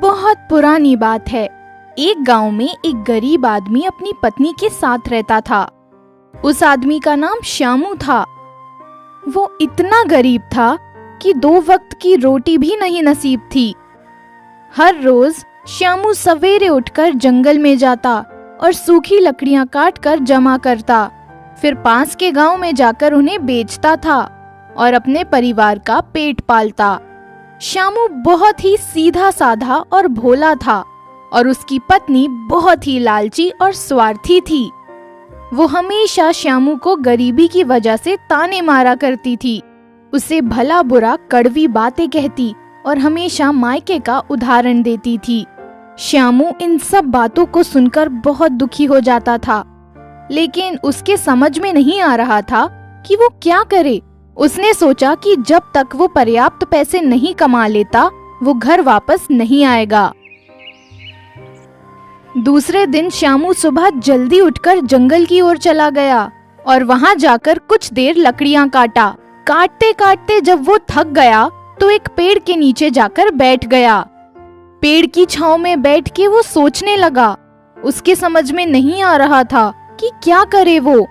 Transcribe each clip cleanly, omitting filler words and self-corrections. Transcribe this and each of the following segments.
बहुत पुरानी बात है। एक गांव में एक गरीब आदमी अपनी पत्नी के साथ रहता था। उस आदमी का नाम श्यामू था। वो इतना गरीब था कि 2 वक्त की रोटी भी नहीं नसीब थी। हर रोज श्यामू सवेरे उठकर जंगल में जाता और सूखी लकड़ियां काट कर जमा करता, फिर पास के गांव में जाकर उन्हें बेचता था और अपने परिवार का पेट पालता। श्यामू बहुत ही सीधा साधा और भोला था और उसकी पत्नी बहुत ही लालची और स्वार्थी थी। वो हमेशा श्यामू को गरीबी की वजह से ताने मारा करती थी, उसे भला बुरा कड़वी बातें कहती और हमेशा मायके का उदाहरण देती थी। श्यामू इन सब बातों को सुनकर बहुत दुखी हो जाता था, लेकिन उसके समझ में नहीं आ रहा था कि वो क्या करे। उसने सोचा कि जब तक वो पर्याप्त पैसे नहीं कमा लेता, वो घर वापस नहीं आएगा। दूसरे दिन श्यामू सुबह जल्दी उठकर जंगल की ओर चला गया और वहां जाकर कुछ देर लकड़ियां काटा। काटते काटते जब वो थक गया तो एक पेड़ के नीचे जाकर बैठ गया। पेड़ की छांव में बैठ के वो सोचने लगा। उसके समझ में नहीं आ रहा था कि क्या करे। वो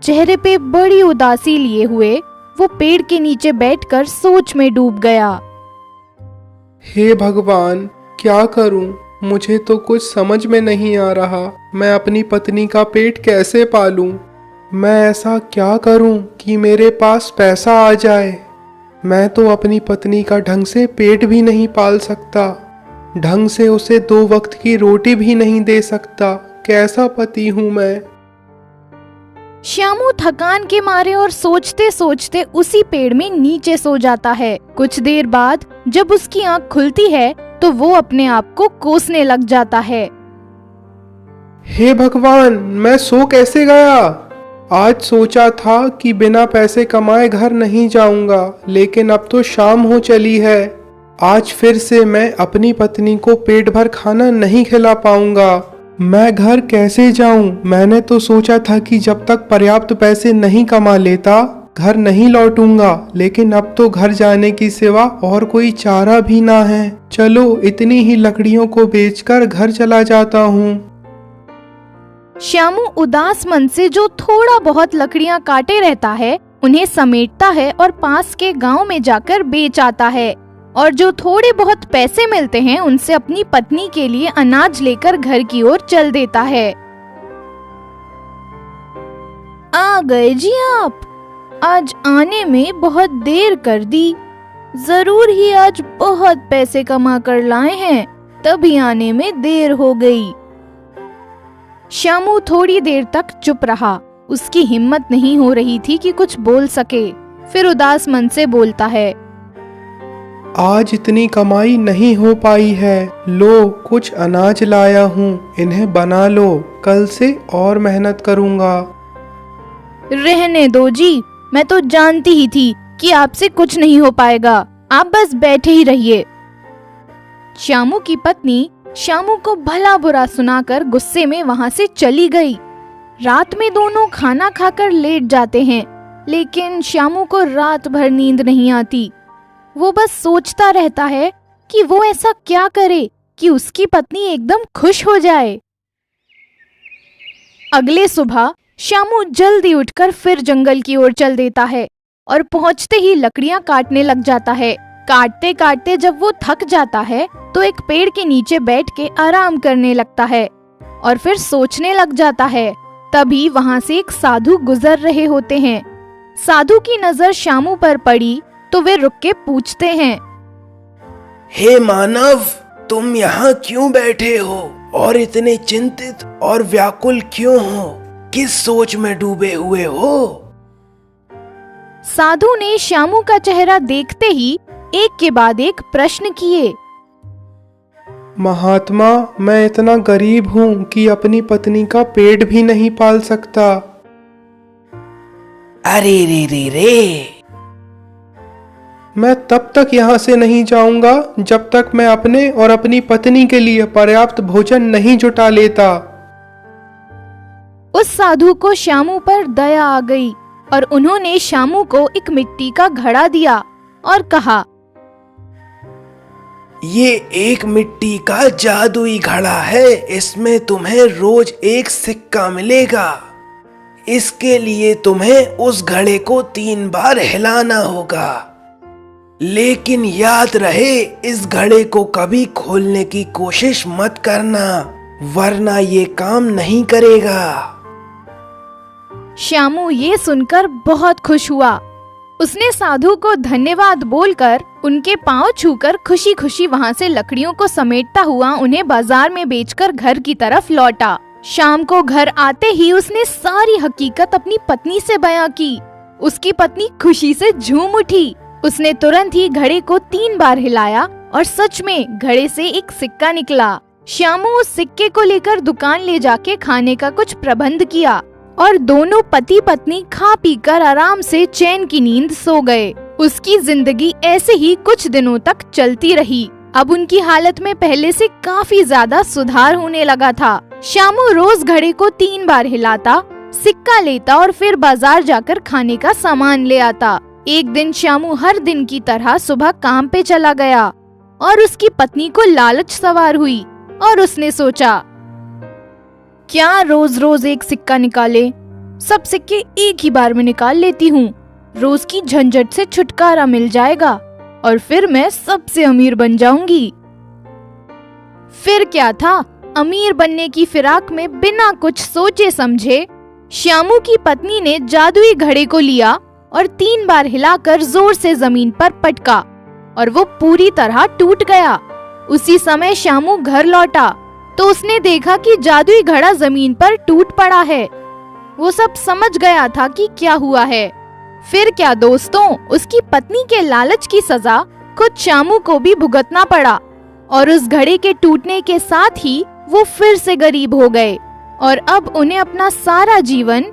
चेहरे पे बड़ी उदासी लिए हुए वो पेड़ के नीचे बैठकर सोच में डूब गया। हे भगवान, क्या करूं? मुझे तो कुछ समझ में नहीं आ रहा। मैं अपनी पत्नी का पेट कैसे पालूं? मैं ऐसा क्या करूं कि मेरे पास पैसा आ जाए? मैं तो अपनी पत्नी का ढंग से पेट भी नहीं पाल सकता, ढंग से उसे 2 वक्त की रोटी भी नहीं दे सकता। कैसा पति हूं मैं? श्यामू थकान के मारे और सोचते सोचते उसी पेड़ में नीचे सो जाता है। कुछ देर बाद जब उसकी आंख खुलती है तो वो अपने आप को कोसने लग जाता है। हे भगवान, मैं सो कैसे गया? आज सोचा था कि बिना पैसे कमाए घर नहीं जाऊंगा, लेकिन अब तो शाम हो चली है। आज फिर से मैं अपनी पत्नी को पेट भर खाना नहीं खिला पाऊंगा। मैं घर कैसे जाऊं? मैंने तो सोचा था कि जब तक पर्याप्त पैसे नहीं कमा लेता घर नहीं लौटूंगा, लेकिन अब तो घर जाने की सिवा और कोई चारा भी ना है। चलो इतनी ही लकड़ियों को बेचकर घर चला जाता हूँ। श्यामू उदास मन से जो थोड़ा बहुत लकड़ियां काटे रहता है उन्हें समेटता है और पास के गांव में जाकर बेच आता है, और जो थोड़े बहुत पैसे मिलते हैं उनसे अपनी पत्नी के लिए अनाज लेकर घर की ओर चल देता है। आ गए जी आप। आज आने में बहुत देर कर दी। जरूर ही आज बहुत पैसे कमा कर लाए हैं, तभी आने में देर हो गई। श्यामू थोड़ी देर तक चुप रहा। उसकी हिम्मत नहीं हो रही थी कि कुछ बोल सके। फिर उदास मन से बोलता है, आज इतनी कमाई नहीं हो पाई है। लो, कुछ अनाज लाया हूँ, इन्हें बना लो। कल से और मेहनत करूँगा। रहने दो जी, मैं तो जानती ही थी कि आपसे कुछ नहीं हो पाएगा। आप बस बैठे ही रहिए। श्यामू की पत्नी श्यामू को भला बुरा सुनाकर गुस्से में वहां से चली गई। रात में दोनों खाना खाकर लेट जाते हैं, लेकिन श्यामू को रात भर नींद नहीं आती। वो बस सोचता रहता है कि वो ऐसा क्या करे कि उसकी पत्नी एकदम खुश हो जाए। अगले सुबह श्यामू जल्दी उठकर फिर जंगल की ओर चल देता है और पहुंचते ही लकड़ियां काटने लग जाता है। काटते काटते जब वो थक जाता है तो एक पेड़ के नीचे बैठ के आराम करने लगता है और फिर सोचने लग जाता है। तभी वहां से एक साधु गुजर रहे होते हैं। साधु की नजर श्यामू पर पड़ी तो वे रुक के पूछते हैं, हे मानव, तुम यहाँ क्यों बैठे हो और इतने चिंतित और व्याकुल क्यों हो? किस सोच में डूबे हुए हो? साधु ने श्यामू का चेहरा देखते ही एक के बाद एक प्रश्न किए। महात्मा, मैं इतना गरीब हूँ कि अपनी पत्नी का पेट भी नहीं पाल सकता। अरे रे रे रे! मैं तब तक यहाँ से नहीं जाऊंगा जब तक मैं अपने और अपनी पत्नी के लिए पर्याप्त भोजन नहीं जुटा लेता। उस साधु को श्यामू पर दया आ गई और उन्होंने श्यामू को एक मिट्टी का घड़ा दिया और कहा, ये एक मिट्टी का जादुई घड़ा है, इसमें तुम्हें रोज एक सिक्का मिलेगा। इसके लिए तुम्हें उस घड़े को 3 बार हिलाना होगा, लेकिन याद रहे इस घड़े को कभी खोलने की कोशिश मत करना, वरना ये काम नहीं करेगा। श्यामू ये सुनकर बहुत खुश हुआ। उसने साधु को धन्यवाद बोलकर उनके पांव छूकर खुशी खुशी वहां से लकड़ियों को समेटता हुआ उन्हें बाजार में बेचकर घर की तरफ लौटा। शाम को घर आते ही उसने सारी हकीकत अपनी पत्नी से बयां की। उसकी पत्नी खुशी से झूम उठी। उसने तुरंत ही घड़े को 3 बार हिलाया और सच में घड़े से एक सिक्का निकला। श्यामू उस सिक्के को लेकर दुकान ले जाके खाने का कुछ प्रबंध किया और दोनों पति पत्नी खा पीकर आराम से चैन की नींद सो गए। उसकी जिंदगी ऐसे ही कुछ दिनों तक चलती रही। अब उनकी हालत में पहले से काफी ज्यादा सुधार होने लगा था। श्यामू रोज घड़े को 3 बार हिलाता, सिक्का लेता और फिर बाजार जाकर खाने का सामान ले आता। एक दिन श्यामू हर दिन की तरह सुबह काम पे चला गया और उसकी पत्नी को लालच सवार हुई और उसने सोचा, क्या रोज रोज एक सिक्का निकाले, सब सिक्के एक ही बार में निकाल लेती हूँ। रोज की झंझट से छुटकारा मिल जाएगा और फिर मैं सबसे अमीर बन जाऊंगी। फिर क्या था, अमीर बनने की फिराक में बिना कुछ सोचे समझे श्यामू की पत्नी ने जादुई घड़े को लिया और 3 बार हिलाकर जोर से जमीन पर पटका और वो पूरी तरह टूट गया। उसी समय श्यामू घर लौटा तो उसने देखा कि जादुई घड़ा जमीन पर टूट पड़ा है। वो सब समझ गया था कि क्या हुआ है। फिर क्या दोस्तों, उसकी पत्नी के लालच की सजा खुद श्यामू को भी भुगतना पड़ा और उस घड़े के टूटने के साथ ही वो फिर से गरीब हो गए और अब उन्हें अपना सारा जीवन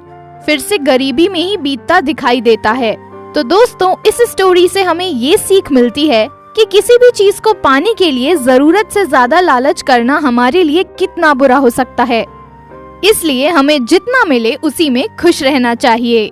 फिर से गरीबी में ही बीतता दिखाई देता है। तो दोस्तों, इस स्टोरी से हमें ये सीख मिलती है कि किसी भी चीज को पाने के लिए जरूरत से ज्यादा लालच करना हमारे लिए कितना बुरा हो सकता है। इसलिए हमें जितना मिले उसी में खुश रहना चाहिए।